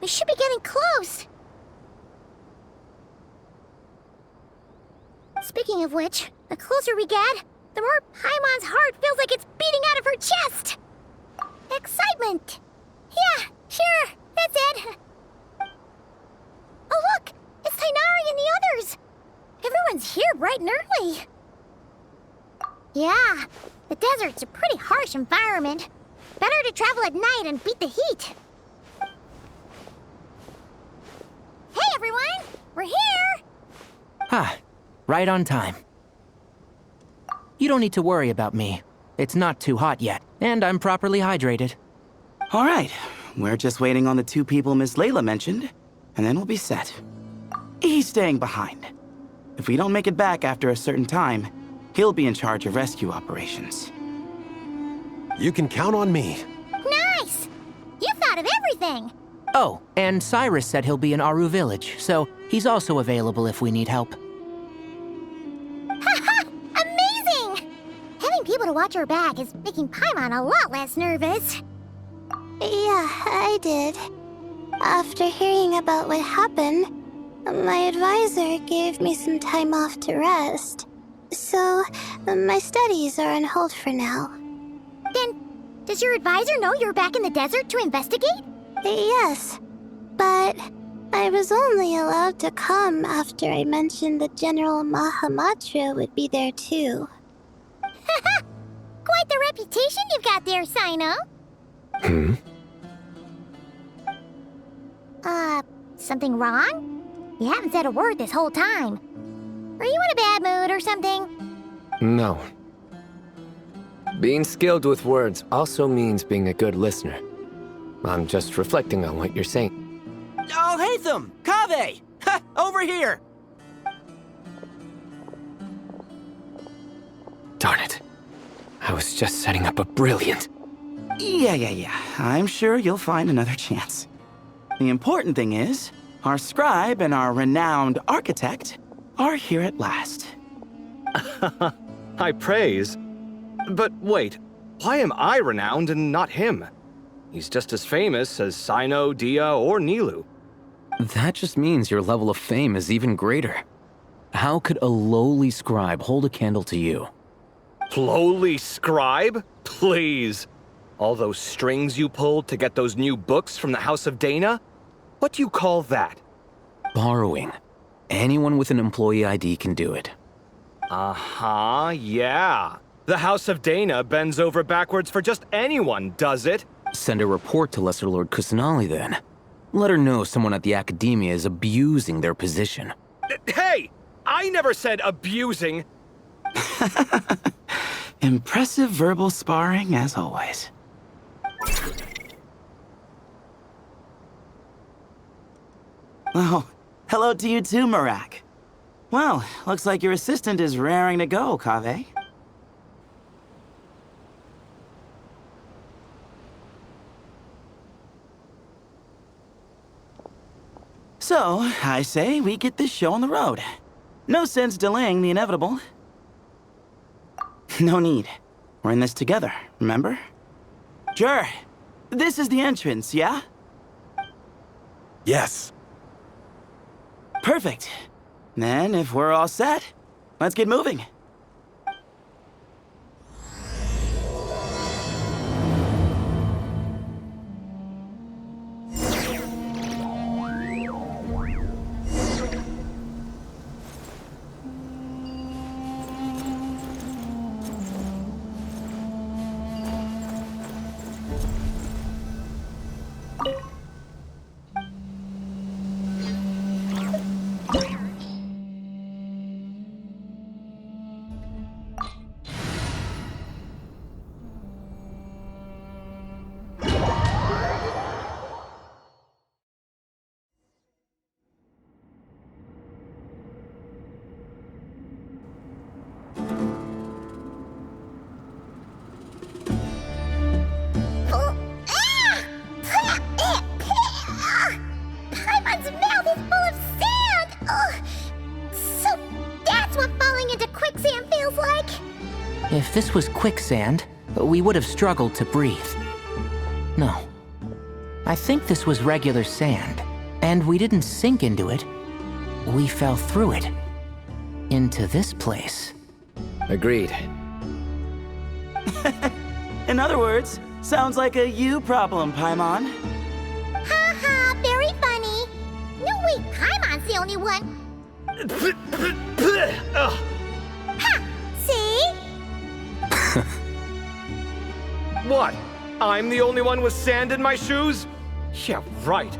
We should be getting close. Speaking of which, the closer we get, the more Paimon's heart feels like it's beating out of her chest. Excitement! Yeah, sure, that's it. Oh look! It's Tainari and the others! Everyone's here bright and early. Yeah, the desert's a pretty harsh environment. Better to travel at night and beat the heat. Hey everyone! We're here! Ah, right on time. You don't need to worry about me. It's not too hot yet, and I'm properly hydrated. All right, we're just waiting on the 2 people Miss Layla mentioned, and then we'll be set. He's staying behind. If we don't make it back after a certain time, he'll be in charge of rescue operations. You can count on me. Nice! You thought of everything! Oh, and Cyrus said he'll be in Aru Village, so he's also available if we need help. Haha! Amazing! Having people to watch our back is making Paimon a lot less nervous. Yeah, I did. After hearing about what happened, my advisor gave me some time off to rest. So, my studies are on hold for now. Then, does your advisor know you're back in the desert to investigate? Yes, but I was only allowed to come after I mentioned that General Mahamatra would be there too. Haha! Quite the reputation you've got there, Sino. Something wrong? You haven't said a word this whole time. Are you in a bad mood or something? No. Being skilled with words also means being a good listener. I'm just reflecting on what you're saying. Oh, Hatham! Kaveh! Ha! Over here! Darn it. I was just setting up a brilliant... Yeah. I'm sure you'll find another chance. The important thing is, our scribe and our renowned architect are here at last. High praise. But wait, why am I renowned and not him? He's just as famous as Sino, Dia, or Nilu. That just means your level of fame is even greater. How could a lowly scribe hold a candle to you? Lowly scribe? Please. All those strings you pulled to get those new books from the House of Dana? What do you call that? Borrowing. Anyone with an employee ID can do it. Uh-huh, yeah. The House of Dana bends over backwards for just anyone, does it? Send a report to Lesser Lord Kusanali then. Let her know someone at the Academia is abusing their position. Hey! I never said abusing! Impressive verbal sparring, as always. Oh, hello to you too, Marak. Well, looks like your assistant is raring to go, Kaveh. So, I say we get this show on the road. No sense delaying the inevitable. No need. We're in this together, remember? Sure. This is the entrance, yeah? Yes. Perfect. Then, if we're all set, let's get moving. Paimon's mouth is full of sand! Ugh. So that's what falling into quicksand feels like? If this was quicksand, we would have struggled to breathe. No. I think this was regular sand, and we didn't sink into it. We fell through it. Into this place. Agreed. In other words, sounds like a you problem, Paimon. Ha ha, very funny. No, wait, Paimon's the only one. Ha! See? What? I'm the only one with sand in my shoes? Yeah, right.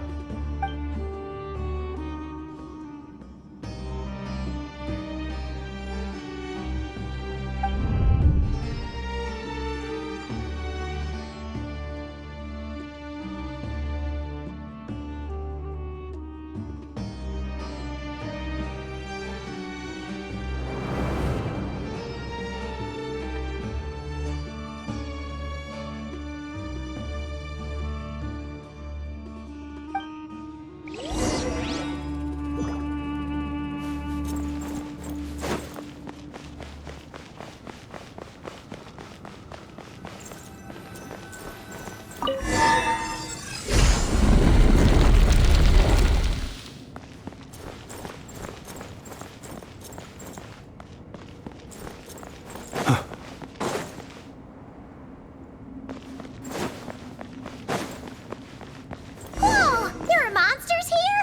Whoa, there are monsters here?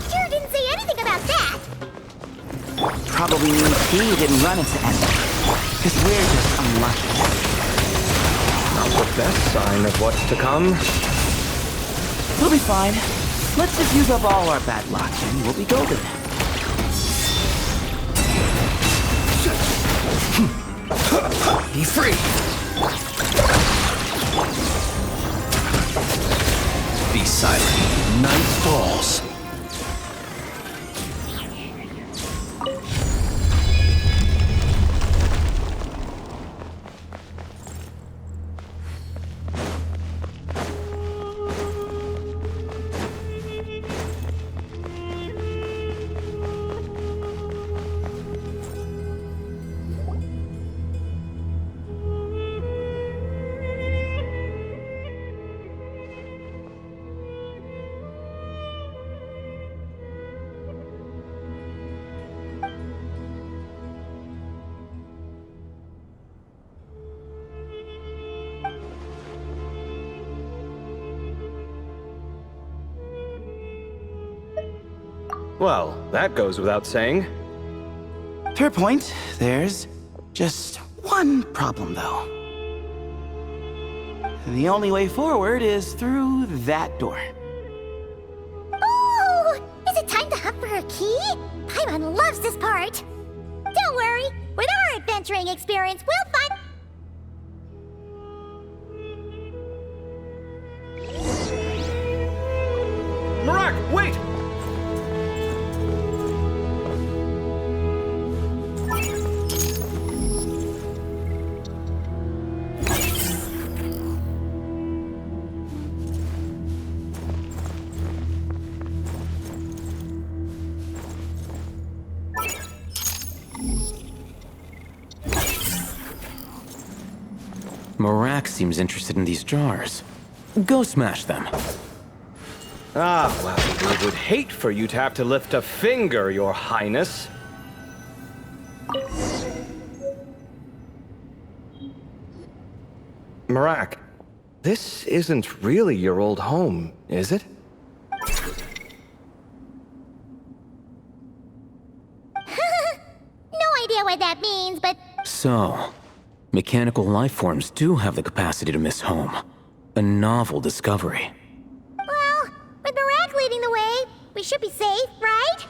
Sure didn't say anything about that. Probably means he didn't run into any. Because we're just unlucky. Not the best sign of what's to come. We'll be fine. Let's just use up all our bad luck and we'll be golden. Be free! Be silent. Night falls. Well, that goes without saying. Fair point. There's just one problem, though. The only way forward is through that door. Ooh! Is it time to hunt for a key? Paimon loves this part. Don't worry, with our adventuring experience, we'll find... Marak, wait! Marak seems interested in these jars. Go smash them. Ah, well, we would hate for you to have to lift a finger, Your Highness. Marak, this isn't really your old home, is it? No idea what that means, but... So, mechanical life forms do have the capacity to miss home. A novel discovery. Well, with Marak leading the way, we should be safe, right?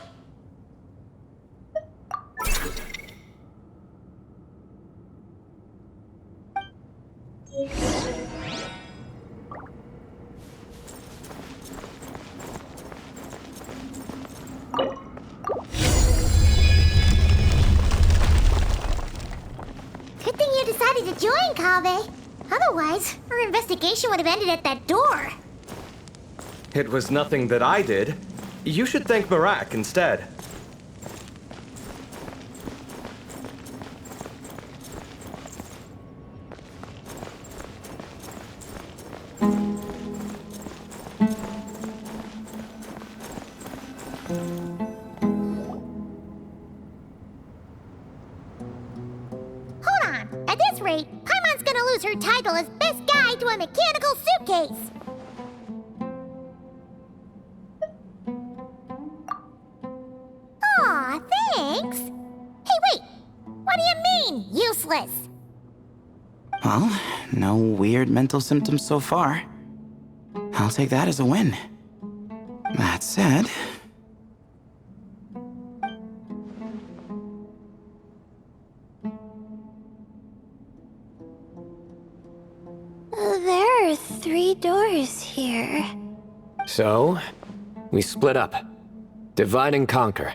Good thing you decided to join, Kaveh. Otherwise, our investigation would have ended at that door. It was nothing that I did. You should thank Marak instead. At this rate, Paimon's gonna lose her title as best guy to a mechanical suitcase. Aw, thanks. Hey, wait. What do you mean, useless? Well, no weird mental symptoms so far. I'll take that as a win. That said... There are 3 doors here. So, we split up. Divide and conquer.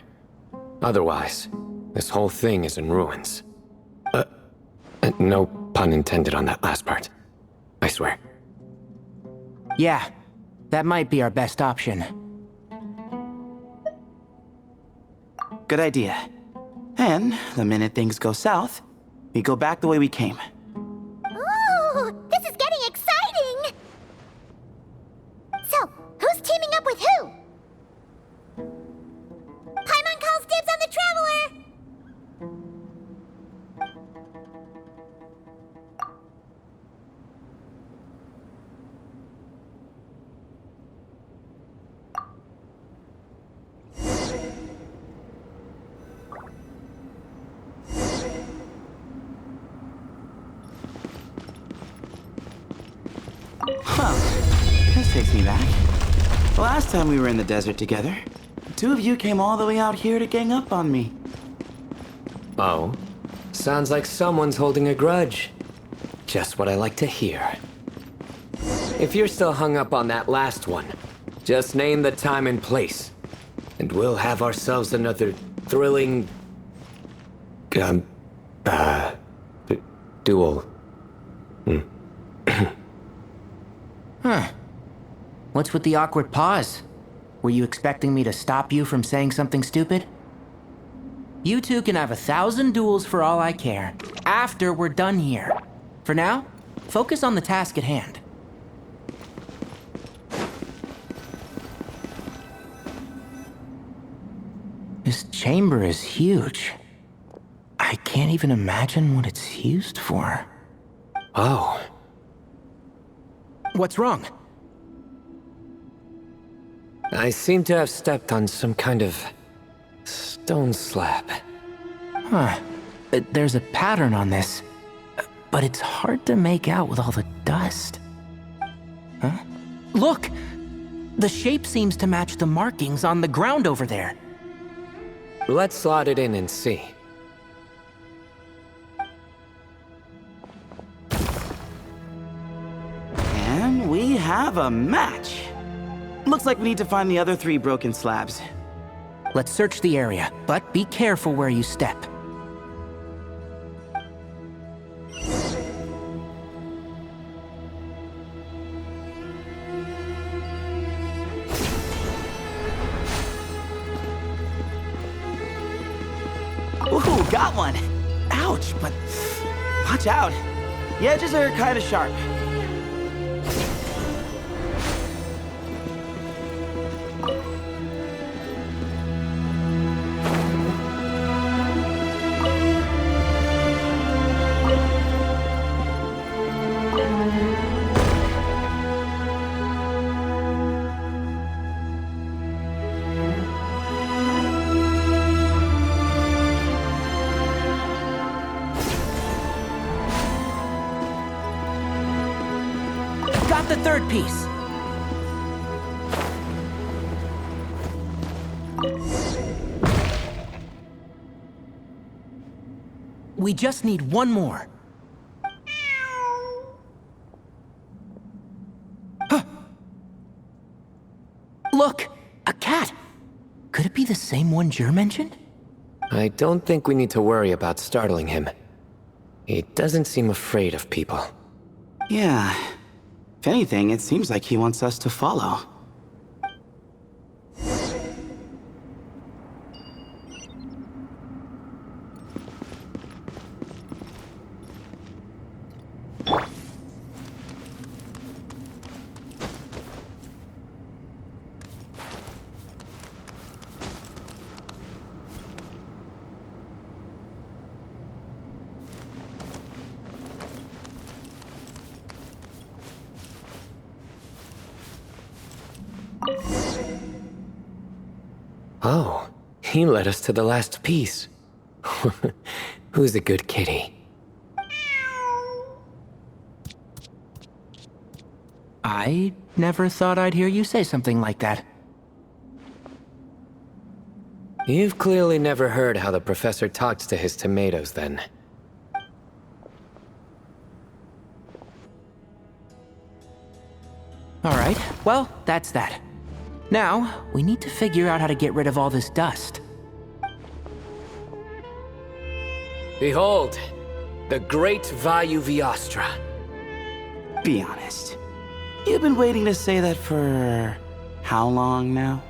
Otherwise, this whole thing is in ruins. No pun intended on that last part. I swear. Yeah, that might be our best option. Good idea. And the minute things go south, we go back the way we came. Ooh, this is getting exciting! So, who's teaming up with who? Paimon calls dibs on the Traveler! Huh. This takes me back. The last time we were in the desert together, the 2 of you came all the way out here to gang up on me. Oh? Sounds like someone's holding a grudge. Just what I like to hear. If you're still hung up on that last one, just name the time and place. And we'll have ourselves another thrilling... duel. Huh. What's with the awkward pause? Were you expecting me to stop you from saying something stupid? You two can have 1,000 duels for all I care, after we're done here. For now, focus on the task at hand. This chamber is huge. I can't even imagine what it's used for. Oh. What's wrong? I seem to have stepped on some kind of stone slab. Huh. There's a pattern on this, but it's hard to make out with all the dust. Huh? Look! The shape seems to match the markings on the ground over there. Let's slot it in and see. And we have a match. Looks like we need to find the other 3 broken slabs. Let's search the area, but be careful where you step. Ooh, got one. Ouch, but watch out. The edges are kind of sharp. Got the 3rd piece. We just need one more. Huh. Look, a cat. Could it be the same one Jer mentioned? I don't think we need to worry about startling him. He doesn't seem afraid of people. Yeah. If anything, it seems like he wants us to follow. He led us to the last piece. Who's a good kitty? I never thought I'd hear you say something like that. You've clearly never heard how the professor talks to his tomatoes, then. Alright, well, that's that. Now, we need to figure out how to get rid of all this dust. Behold, the great Vayu Viastra. Be honest. You've been waiting to say that for how long now?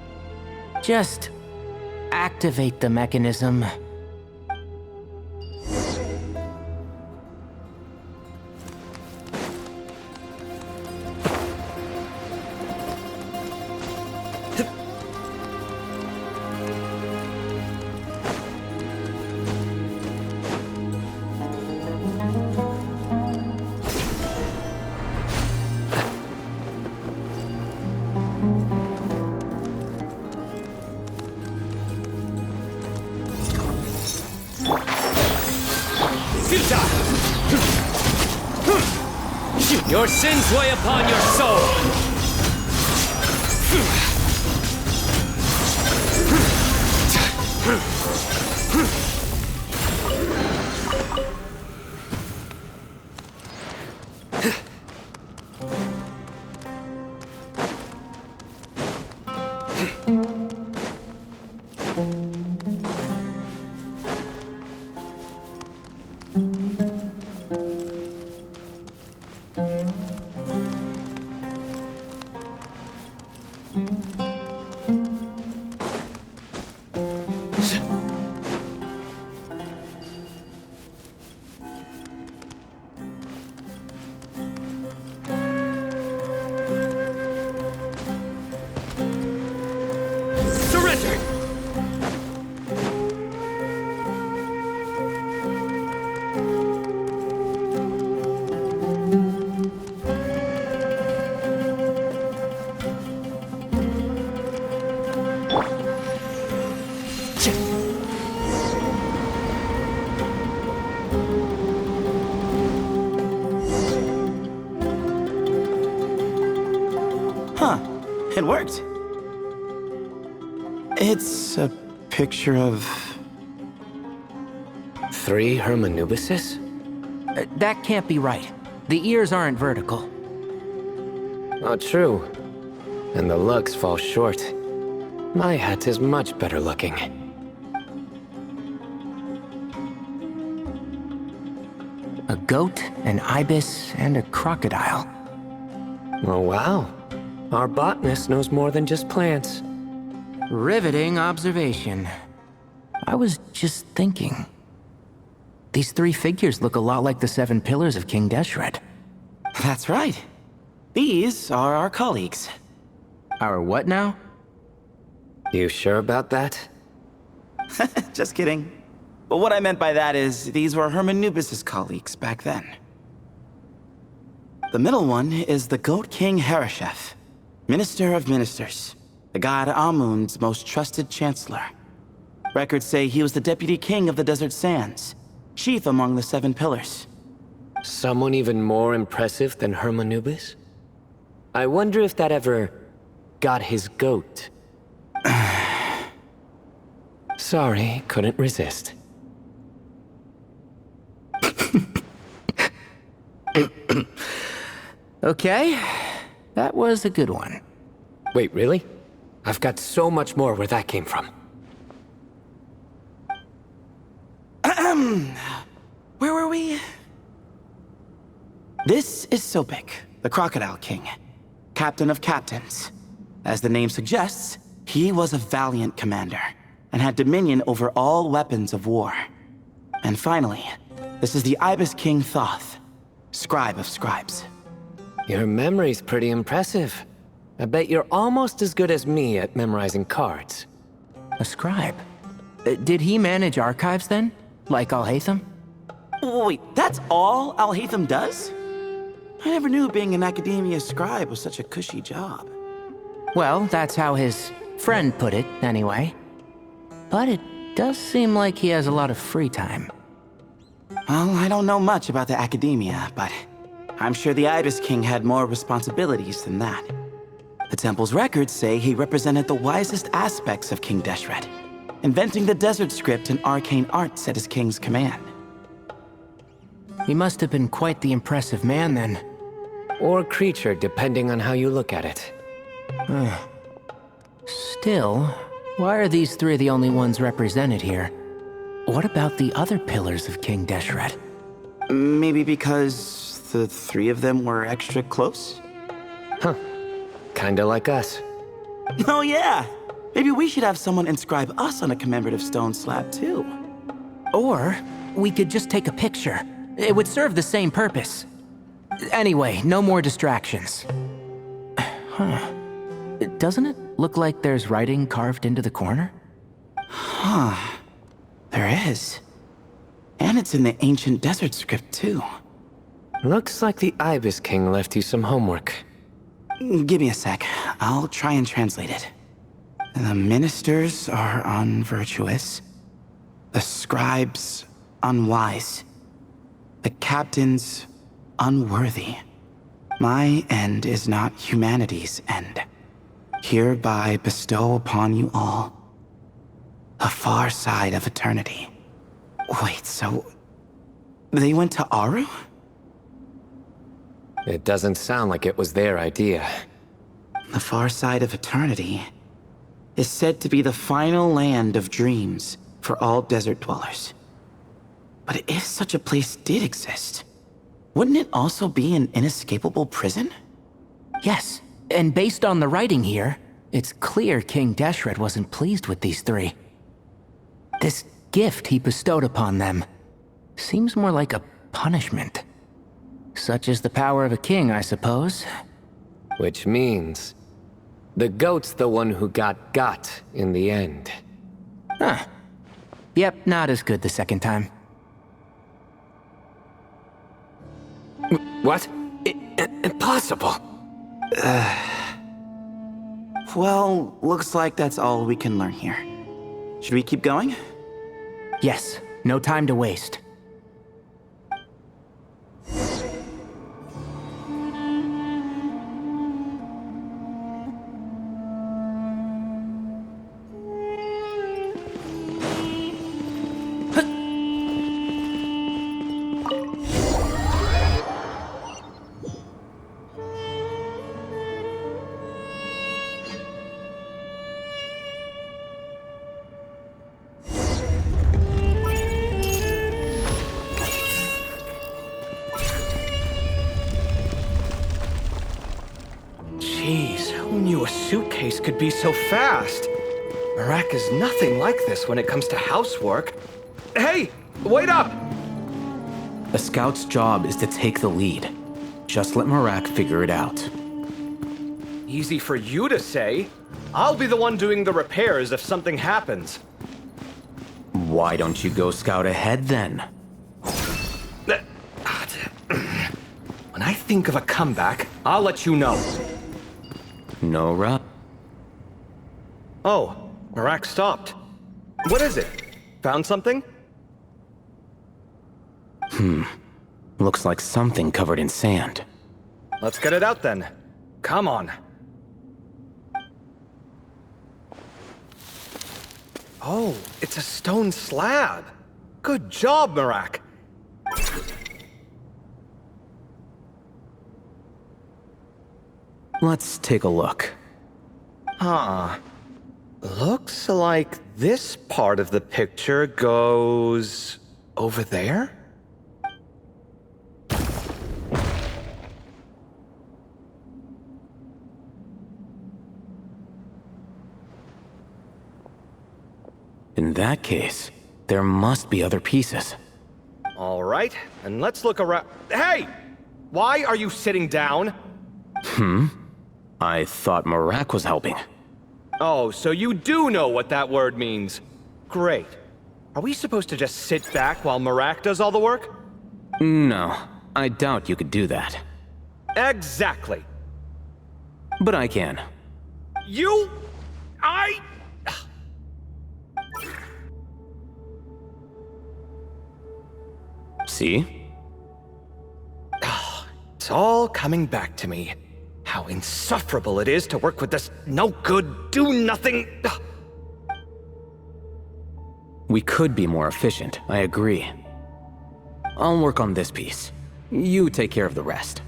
Just activate the mechanism. Your sins weigh upon your soul! Huh. It worked. It's a picture of... 3 Hermanubises? That can't be right. The ears aren't vertical. Oh, true. And the lugs fall short. My hat is much better looking. A goat, an ibis, and a crocodile. Oh, wow. Our botanist knows more than just plants. Riveting observation. I was just thinking. These 3 figures look a lot like the 7 pillars of King Deshret. That's right. These are our colleagues. Our what now? You sure about that? Just kidding. But what I meant by that is, these were Hermanubis' colleagues back then. The middle one is the Goat King Harashef, Minister of Ministers, the god Amun's most trusted chancellor. Records say he was the deputy king of the Desert Sands, chief among the 7 pillars. Someone even more impressive than Hermanubis? I wonder if that ever got his goat. Sorry, couldn't resist. Okay, that was a good one. Wait, really? I've got so much more where that came from. Where were we? This is Sopik, the Crocodile King, captain of captains. As the name suggests, he was a valiant commander and had dominion over all weapons of war. And finally, this is the Ibis King Thoth, scribe of scribes. Your memory's pretty impressive. I bet you're almost as good as me at memorizing cards. A scribe? Did he manage archives then? Like Alhaitham? Wait, that's all Alhaitham does? I never knew being an academia scribe was such a cushy job. Well, that's how his friend put it, anyway. but it does seem like he has a lot of free time. Well, I don't know much about the academia, but I'm sure the Ibis King had more responsibilities than that. The temple's records say he represented the wisest aspects of King Deshret, inventing the desert script and arcane arts at his king's command. He must have been quite the impressive man then. Or creature, depending on how you look at it. Still, why are these three the only ones represented here? What about the other pillars of King Deshret? Maybe because the three of them were extra close? Huh. Kinda like us. Oh yeah! Maybe we should have someone inscribe us on a commemorative stone slab too. Or we could just take a picture. It would serve the same purpose. Anyway, no more distractions. Huh. Doesn't it look like there's writing carved into the corner? Huh. There is. And it's in the ancient desert script too. Looks like the Ibis King left you some homework. Give me a sec. I'll try and translate it. The ministers are unvirtuous. The scribes unwise. The captains unworthy. My end is not humanity's end. Hereby bestow upon you all a far side of eternity. Wait, so they went to Aru? It doesn't sound like it was their idea. The far side of eternity is said to be the final land of dreams for all desert dwellers. But if such a place did exist, wouldn't it also be an inescapable prison? Yes, and based on the writing here, it's clear King Deshret wasn't pleased with these three. This gift he bestowed upon them seems more like a punishment. Such is the power of a king, I suppose. Which means the goat's the one who got in the end. Huh. Yep, not as good the second time. What? Impossible. Well, looks like that's all we can learn here. Should we keep going? Yes, no time to waste. Jeez, who knew a suitcase could be so fast? Marak is nothing like this when it comes to housework. Hey, wait up! A scout's job is to take the lead. Just let Marak figure it out. Easy for you to say. I'll be the one doing the repairs if something happens. Why don't you go scout ahead then? When I think of a comeback, I'll let you know. No rush. Oh, Marak stopped. What is it? Found something? Looks like something covered in sand. Let's get it out then. Come on. Oh, it's a stone slab. Good job, Marak. Let's take a look. Huh. Looks like this part of the picture goes over there? In that case, there must be other pieces. All right, and let's look around. Hey! Why are you sitting down? I thought Marak was helping. Oh, so you do know what that word means. Great. Are we supposed to just sit back while Marak does all the work? No, I doubt you could do that. Exactly. But I can. You... I... See? It's all coming back to me. How insufferable it is to work with this no-good, do-nothing... We could be more efficient, I agree. I'll work on this piece. You take care of the rest.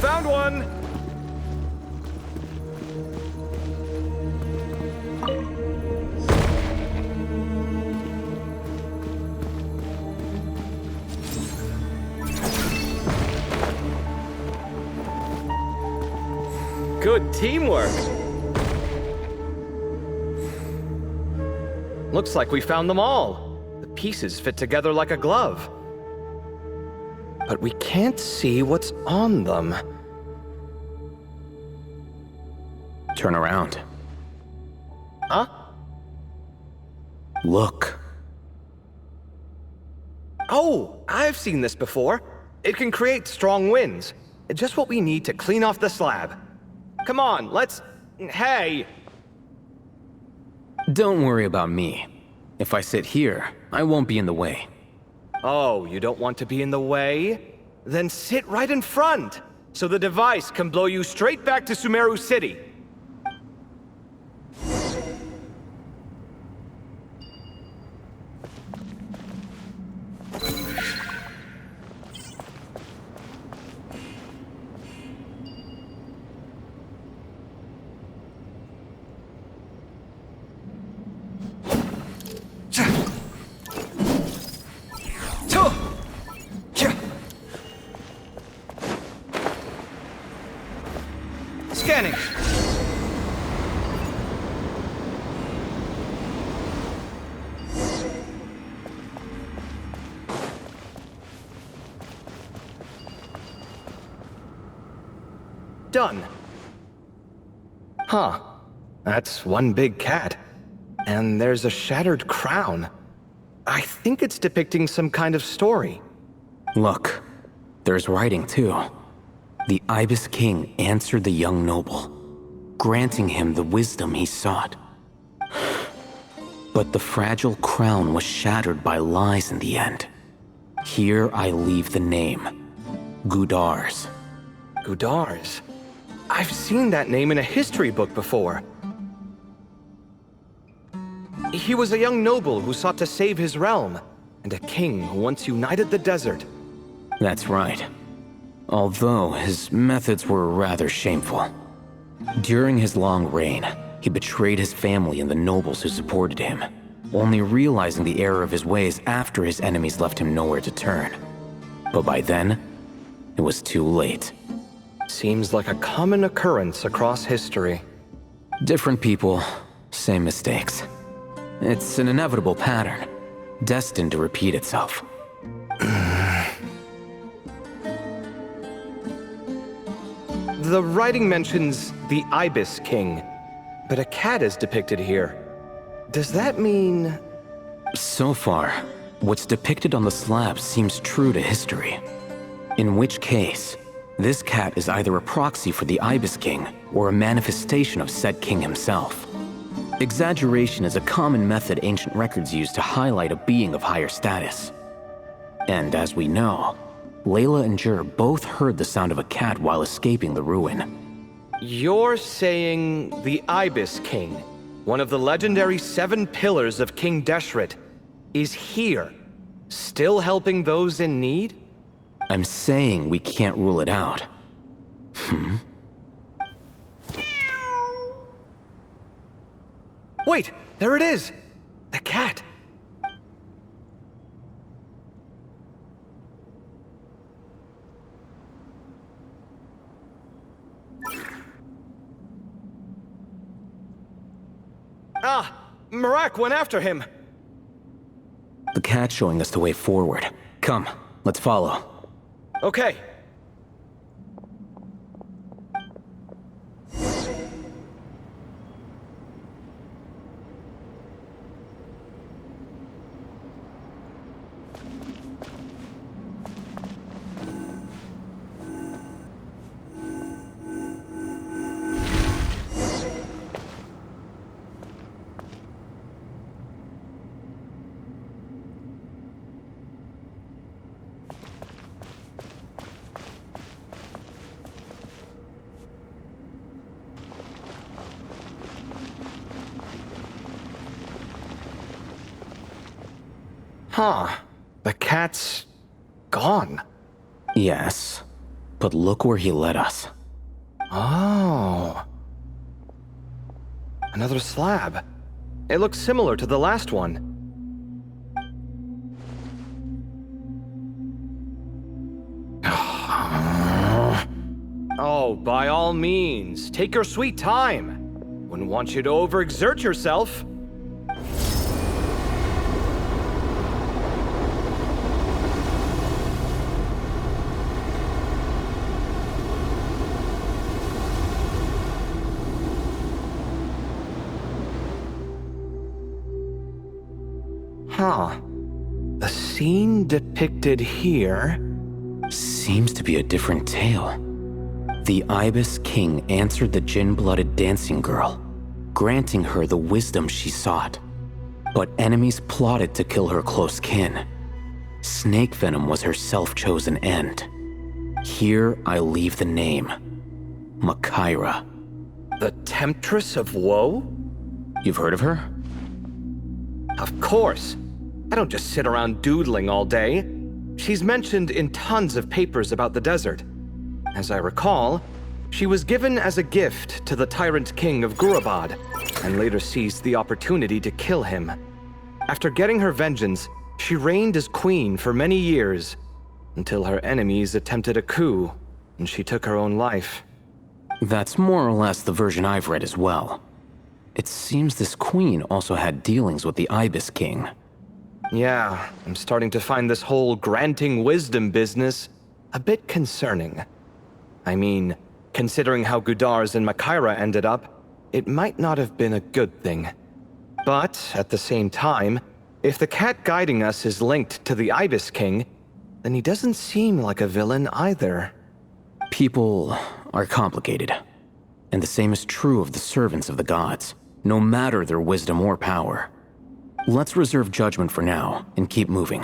Found one! Good teamwork! Looks like we found them all. The pieces fit together like a glove. But we can't see what's on them. Turn around. Huh? Look. Oh, I've seen this before. It can create strong winds. Just what we need to clean off the slab. Come on, let's... Hey! Don't worry about me. If I sit here, I won't be in the way. Oh, you don't want to be in the way? Then sit right in front, so the device can blow you straight back to Sumeru City. Scanning. Done. Huh. That's one big cat. And there's a shattered crown. I think it's depicting some kind of story. Look, there's writing too. The Ibis King answered the young noble, granting him the wisdom he sought. But the fragile crown was shattered by lies in the end. Here I leave the name, Gudars. Gudars. I've seen that name in a history book before. He was a young noble who sought to save his realm, and a king who once united the desert. That's right. Although his methods were rather shameful. During his long reign, he betrayed his family and the nobles who supported him, only realizing the error of his ways after his enemies left him nowhere to turn. But by then, it was too late. Seems like a common occurrence across history. Different people, same mistakes. It's an inevitable pattern, destined to repeat itself. The writing mentions the Ibis King, but a cat is depicted here. Does that mean... So far, what's depicted on the slab seems true to history. In which case, this cat is either a proxy for the Ibis King or a manifestation of said king himself. Exaggeration is a common method ancient records use to highlight a being of higher status. And as we know, Layla and Jur both heard the sound of a cat while escaping the ruin. You're saying the Ibis King, one of the legendary 7 pillars of King Deshret, is here, still helping those in need? I'm saying we can't rule it out. Wait, there it is! The cat! Ah! Marak went after him! The cat's showing us the way forward. Come, let's follow. Okay. Huh. The cat's gone. Yes, but look where he led us. Oh. Another slab. It looks similar to the last one. Oh, by all means, take your sweet time. Wouldn't want you to overexert yourself. Huh. The scene depicted here... Seems to be a different tale. The Ibis King answered the gin-blooded dancing girl, granting her the wisdom she sought. But enemies plotted to kill her close kin. Snake venom was her self-chosen end. Here I leave the name. Makaira. The Temptress of Woe? You've heard of her? Of course. I don't just sit around doodling all day. She's mentioned in tons of papers about the desert. As I recall, she was given as a gift to the tyrant king of Gurabad, and later seized the opportunity to kill him. After getting her vengeance, she reigned as queen for many years, until her enemies attempted a coup, and she took her own life. That's more or less the version I've read as well. It seems this queen also had dealings with the Ibis King. Yeah, I'm starting to find this whole granting wisdom business a bit concerning. I mean, considering how Gudars and Makaira ended up, it might not have been a good thing. But, at the same time, if the cat guiding us is linked to the Ibis King, then he doesn't seem like a villain either. People are complicated. And the same is true of the servants of the gods, no matter their wisdom or power. Let's reserve judgment for now, and keep moving.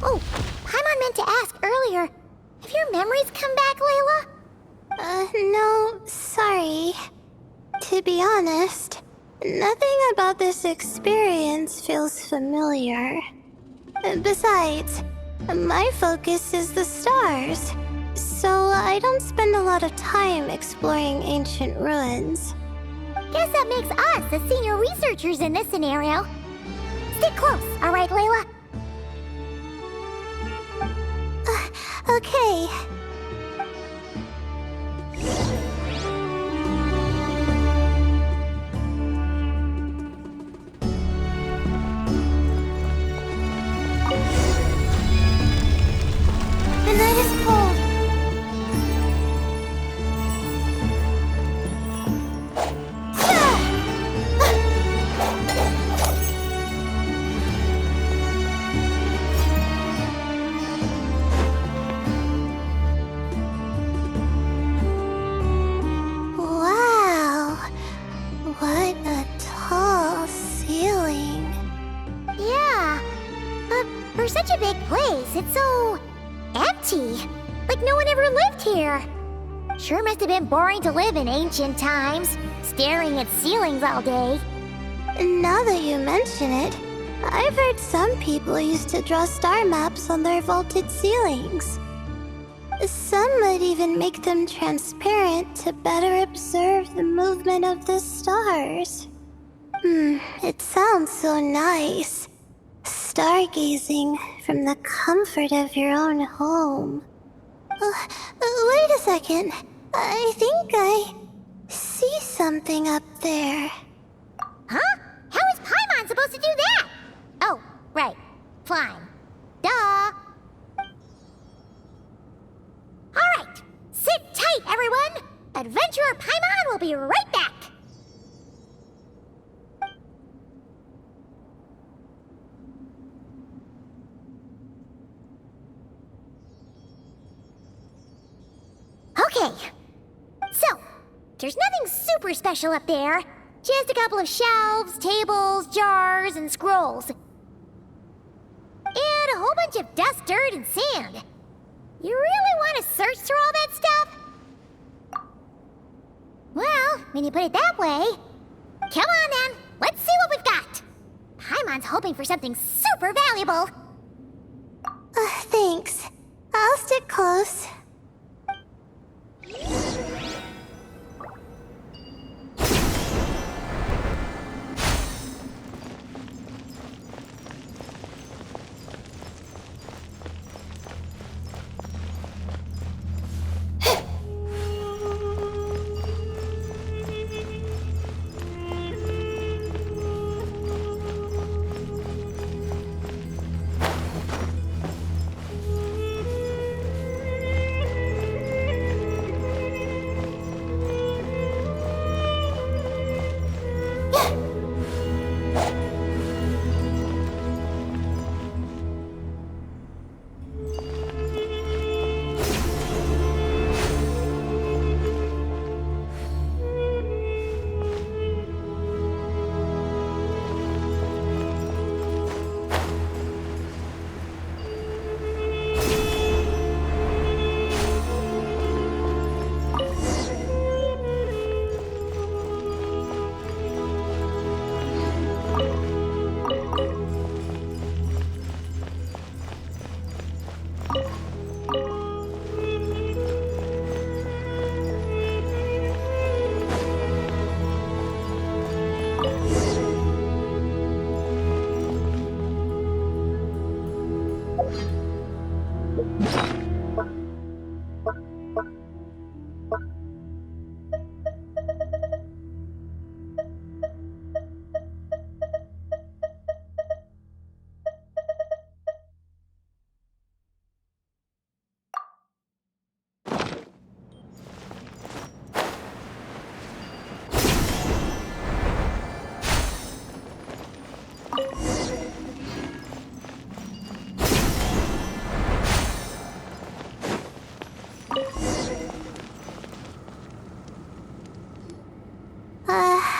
Oh, Paimon meant to ask earlier. Have your memories come back, Layla? No, sorry. To be honest, nothing about this experience feels familiar. Besides, my focus is the stars, so I don't spend a lot of time exploring ancient ruins. Guess that makes us the senior researchers in this scenario. Stick close, all right, Layla? Okay. The night is cold. Wow. What a tall ceiling. Yeah, but for such a big place, it's so empty. Like no one ever lived here. Sure must have been boring to live in ancient times, staring at ceilings all day. Now that you mention it, I've heard some people used to draw star maps on their vaulted ceilings. Some might even make them transparent to better observe the movement of the stars. It sounds so nice. Stargazing from the comfort of your own home. Wait a second. I think I see something up there. Huh? How is Paimon supposed to do that? Oh, right. Flying. Duh. Alright, sit tight, everyone! Adventurer Paimon will be right back! Okay. So, there's nothing super special up there. Just a couple of shelves, tables, jars, and scrolls. And a whole bunch of dust, dirt, and sand. You really want to search through all that stuff? Well, when you put it that way... Come on then, let's see what we've got. Paimon's hoping for something super valuable. Thanks. I'll stick close.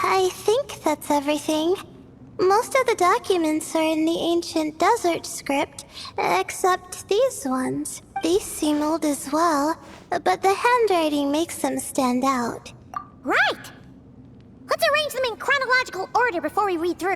I think that's everything. Most of the documents are in the ancient desert script, except these ones. These seem old as well, but the handwriting makes them stand out. Right! Let's arrange them in chronological order before we read through.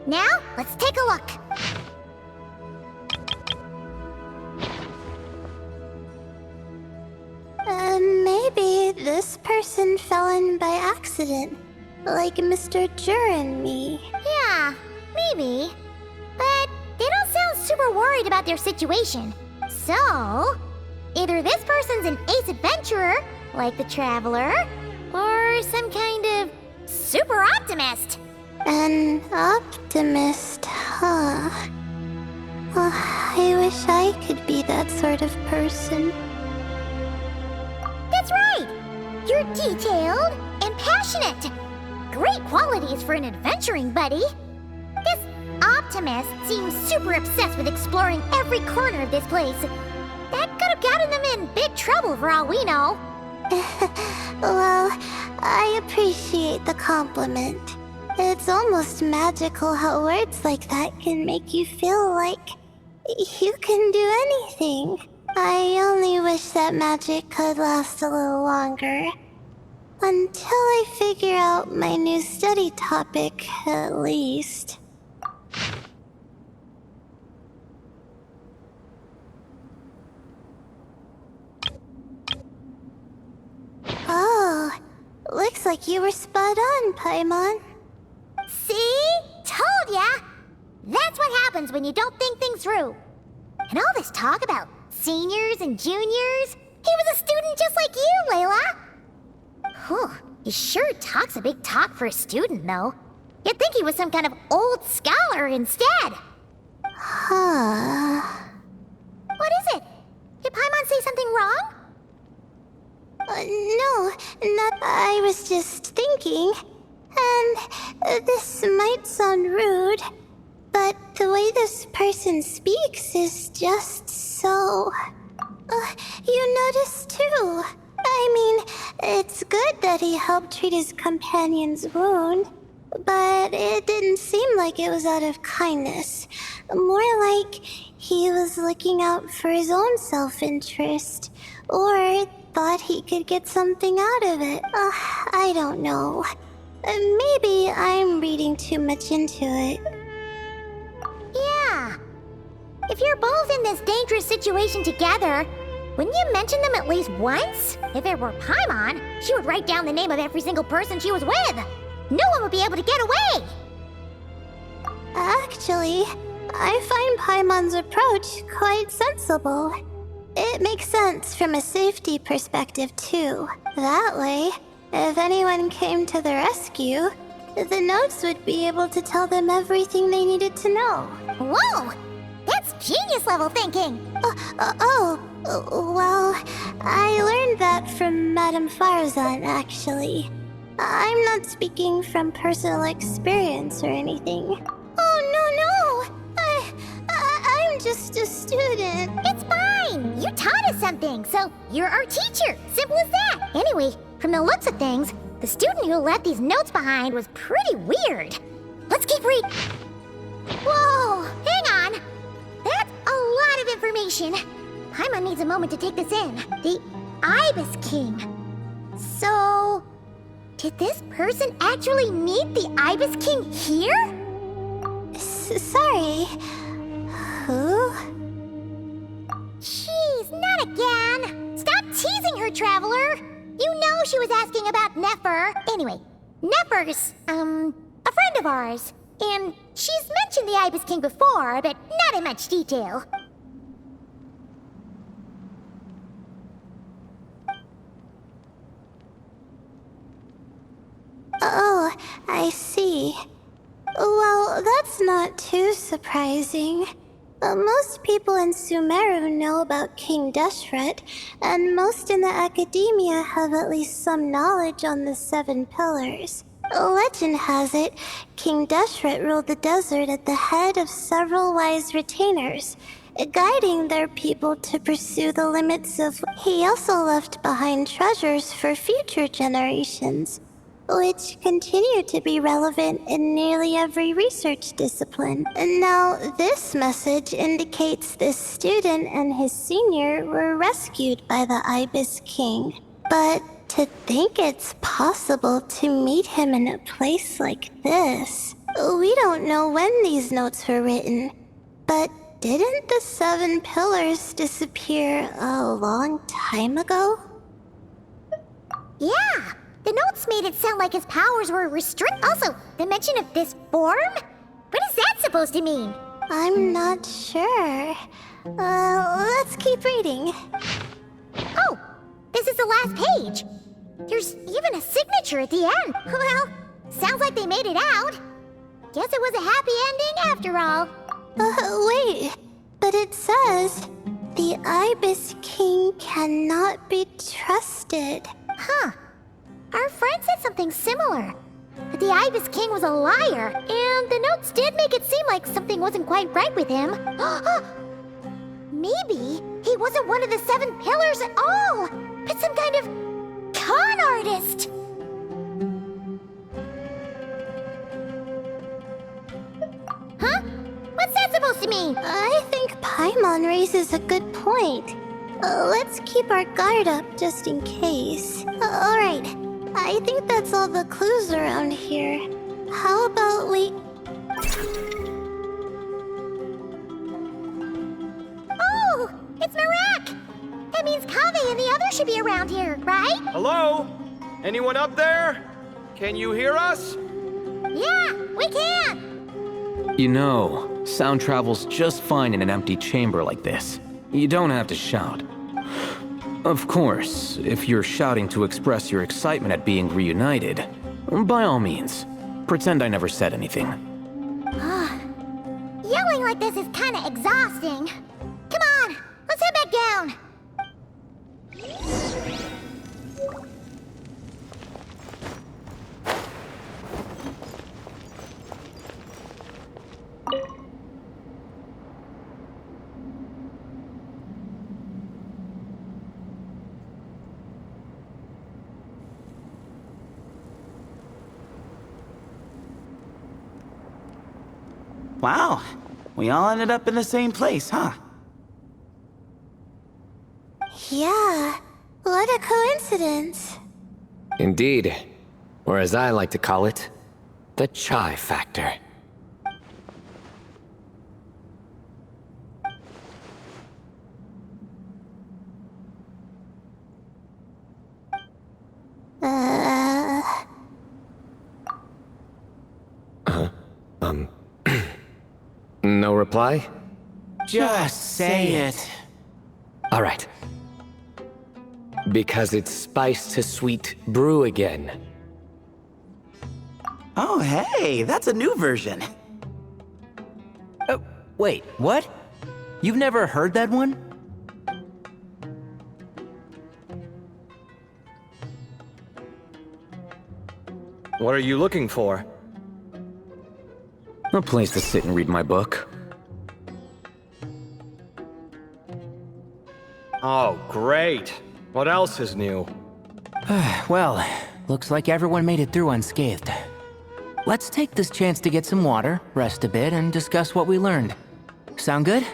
Now, let's take a look. Maybe this person fell in by accident, like Mr. Jur and me. Yeah, maybe. But they don't sound super worried about their situation. So, either this person's an ace adventurer, like the Traveler, or some kind of super optimist. An optimist, huh? Oh, I wish I could be that sort of person. That's right! You're detailed and passionate. Great qualities for an adventuring buddy. This optimist seems super obsessed with exploring every corner of this place. That could have gotten them in big trouble for all we know. Well, I appreciate the compliment. It's almost magical how words like that can make you feel like you can do anything. I only wish that magic could last a little longer. Until I figure out my new study topic, at least. Oh, looks like you were spot on, Paimon. See? Told ya! That's what happens when you don't think things through. And all this talk about seniors and juniors, he was a student just like you, Layla. Whew, he sure talks a big talk for a student, though. You'd think he was some kind of old scholar instead. Huh. What is it? Did Paimon say something wrong? No, not. I was just thinking. And this might sound rude, but the way this person speaks is just so. You notice too. I mean, it's good that he helped treat his companion's wound, but it didn't seem like it was out of kindness. More like he was looking out for his own self-interest, or thought he could get something out of it. I don't know. Maybe I'm reading too much into it. Yeah. If you're both in this dangerous situation together, wouldn't you mention them at least once? If it were Paimon, she would write down the name of every single person she was with. No one would be able to get away. Actually, I find Paimon's approach quite sensible. It makes sense from a safety perspective, too. That way, if anyone came to the rescue, the notes would be able to tell them everything they needed to know. Whoa! That's genius level thinking! Well, I learned that from Madame Farzan, actually. I'm not speaking from personal experience or anything. Oh, no! I'm just a student. It's fine! You taught us something, so you're our teacher. Simple as that. Anyway, from the looks of things, the student who left these notes behind was pretty weird. Let's keep reading. Whoa! Hang on! That's a lot of information. Paimon needs a moment to take this in. The Ibis King. So, did this person actually meet the Ibis King here? Sorry. Who? Jeez, not again. Stop teasing her, Traveler. You know she was asking about Nefer. Anyway, Nefer's, a friend of ours. And she's mentioned the Ibis King before, but not in much detail. Oh, I see. Well, that's not too surprising. Most people in Sumeru know about King Deshret, and most in the academia have at least some knowledge on the Seven Pillars. Legend has it, King Deshret ruled the desert at the head of several wise retainers, guiding their people to pursue the limits of. He also left behind treasures for future generations, which continue to be relevant in nearly every research discipline. And now, this message indicates this student and his senior were rescued by the Ibis King. But to think it's possible to meet him in a place like this, We don't know when these notes were written, but didn't the 7 pillars disappear a long time ago? Yeah, the notes made it sound like his powers were restricted. Also, the mention of this form? What is that supposed to mean? I'm not sure. Let's keep reading. Oh, this is the last page. There's even a signature at the end. Well, sounds like they made it out. Guess it was a happy ending after all. Wait, but it says, the Ibis King cannot be trusted. Huh. Our friend said something similar. That the Ibis King was a liar, and the notes did make it seem like something wasn't quite right with him. Maybe he wasn't one of the 7 pillars at all, but some kind of con artist. Huh? What's that supposed to mean? I think Paimon raises a good point. Let's keep our guard up just in case. Alright, I think that's all the clues around here. How about we... Oh, it's Marak! That means Kaveh and the others should be around here, right? Hello? Anyone up there? Can you hear us? Yeah, we can! You know, sound travels just fine in an empty chamber like this. You don't have to shout. Of course, if you're shouting to express your excitement at being reunited, by all means, pretend I never said anything. Yelling like this is kinda exhausting. Come on, let's head back down. Wow, we all ended up in the same place, huh? Yeah, what a coincidence. Indeed. Or as I like to call it, the chai factor. No reply? Just say it. All right. Because it's spice to sweet brew again. Oh, hey, that's a new version. Oh, wait, what? You've never heard that one? What are you looking for? A place to sit and read my book. Oh, great. What else is new? Well, looks like everyone made it through unscathed. Let's take this chance to get some water, rest a bit, and discuss what we learned. Sound good?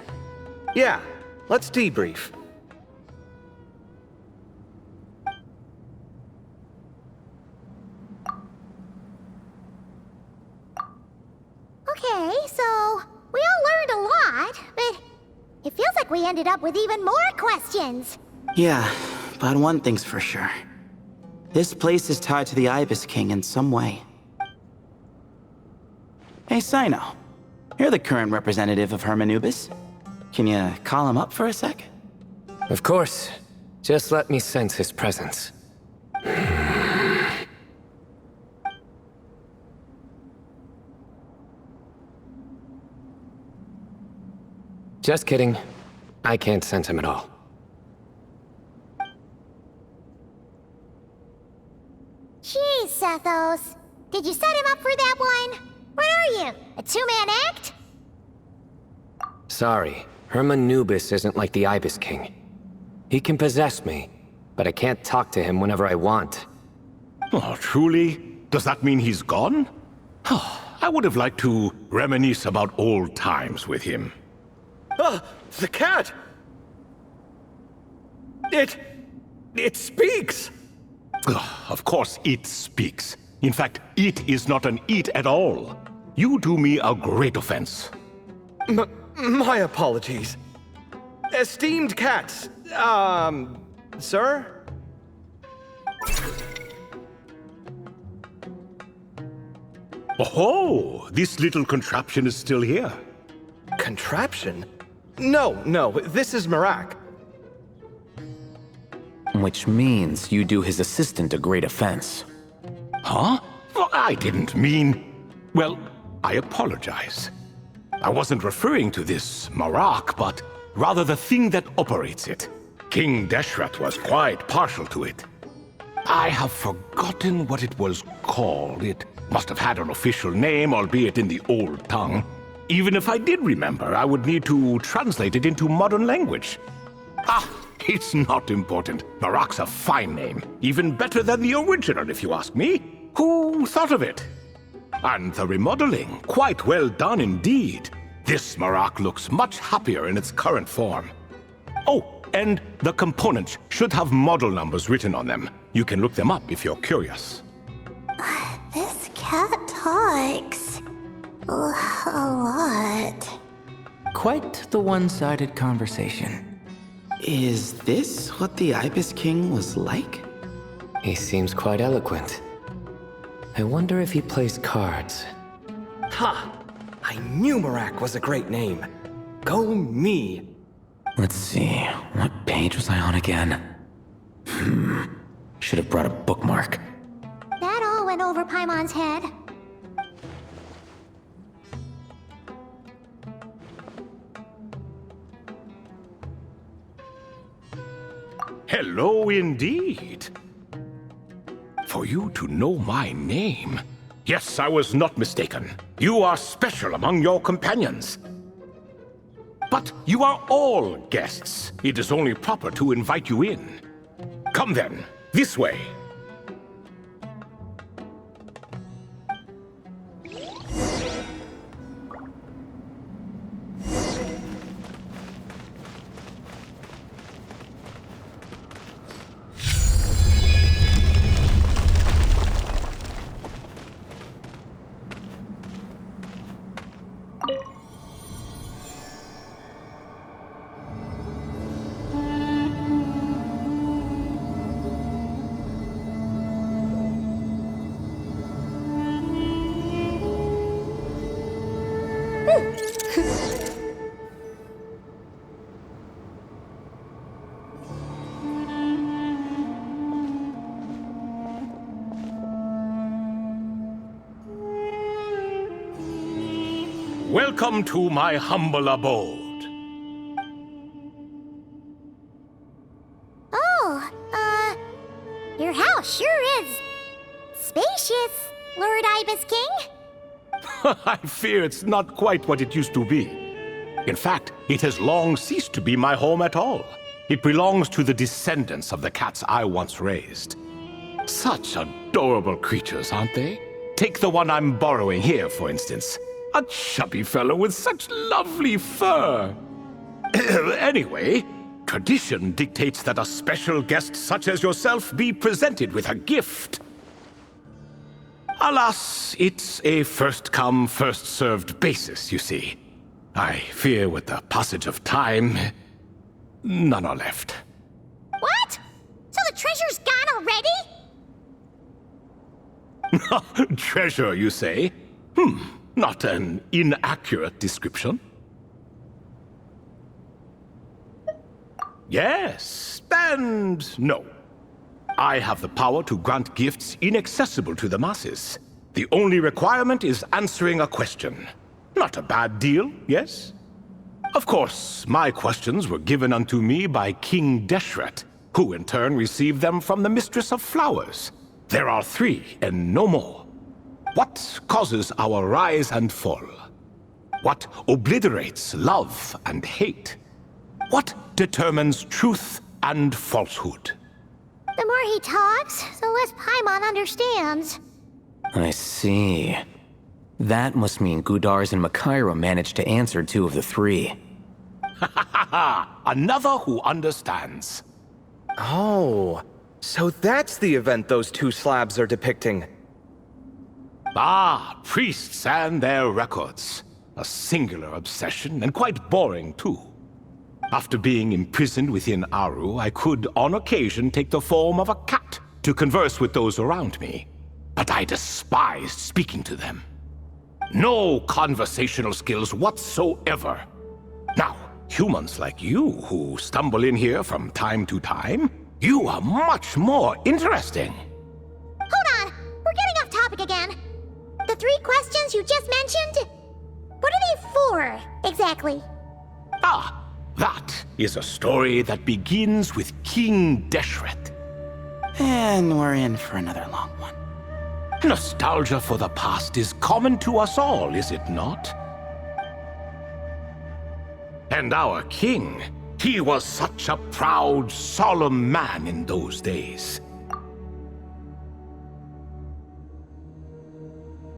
Yeah, let's debrief. Okay, so we all learned a lot, but it feels like we ended up with even more questions. Yeah, but one thing's for sure. This place is tied to the Ibis King in some way. Hey, Sino. You're the current representative of Hermanubis. Can you call him up for a sec? Of course. Just let me sense his presence. Just kidding. I can't sense him at all. Jeez, Sethos. Did you set him up for that one? What are you, a two-man act? Sorry, Hermanubis isn't like the Ibis King. He can possess me, but I can't talk to him whenever I want. Oh, truly? Does that mean he's gone? Oh, I would have liked to reminisce about old times with him. Ah, the cat! It speaks! Ugh, of course it speaks. In fact, it is not an it at all. You do me a great offense. My apologies. Esteemed cats, sir? Oh, this little contraption is still here. Contraption? No, this is Marak. Which means you do his assistant a great offense. Huh? Well, I didn't mean... Well, I apologize. I wasn't referring to this Marak, but rather the thing that operates it. King Deshret was quite partial to it. I have forgotten what it was called. It must have had an official name, albeit in the old tongue. Even if I did remember, I would need to translate it into modern language. It's not important. Marak's a fine name. Even better than the original, if you ask me. Who thought of it? And the remodeling, quite well done indeed. This Marak looks much happier in its current form. Oh, and the components should have model numbers written on them. You can look them up if you're curious. This cat talks a lot. Quite the one-sided conversation. Is this what the Ibis King was like? He seems quite eloquent. I wonder if he plays cards. Ha! I knew Marak was a great name. Go me! Let's see, what page was I on again? Should have brought a bookmark. That all went over Paimon's head. Hello indeed. For you to know my name. Yes, I was not mistaken. You are special among your companions. But you are all guests. It is only proper to invite you in. Come then, this way. Welcome to my humble abode. Oh, your house sure is spacious, Lord Ibis King. I fear it's not quite what it used to be. In fact, it has long ceased to be my home at all. It belongs to the descendants of the cats I once raised. Such adorable creatures, aren't they? Take the one I'm borrowing here, for instance. A chubby fellow with such lovely fur. Anyway, tradition dictates that a special guest such as yourself be presented with a gift. Alas, it's a first-come, first-served basis, you see. I fear with the passage of time, none are left. What? So the treasure's gone already? Treasure, you say? Not an inaccurate description. Yes, and no. I have the power to grant gifts inaccessible to the masses. The only requirement is answering a question. Not a bad deal, yes? Of course, my questions were given unto me by King Deshret, who in turn received them from the Mistress of Flowers. There are 3, and no more. What causes our rise and fall? What obliterates love and hate? What determines truth and falsehood? The more he talks, the less Paimon understands. I see. That must mean Gudars and Makaira managed to answer 2 of the 3. Another who understands. Oh, so that's the event those 2 slabs are depicting. Ah, priests and their records. A singular obsession, and quite boring too. After being imprisoned within Aru, I could, on occasion, take the form of a cat to converse with those around me. But I despised speaking to them. No conversational skills whatsoever. Now, humans like you who stumble in here from time to time, you are much more interesting. Hold on! We're getting off topic again. The 3 questions you just mentioned? What are they for, exactly? Ah, that is a story that begins with King Deshret. And we're in for another long one. Nostalgia for the past is common to us all, is it not? And our king, he was such a proud, solemn man in those days.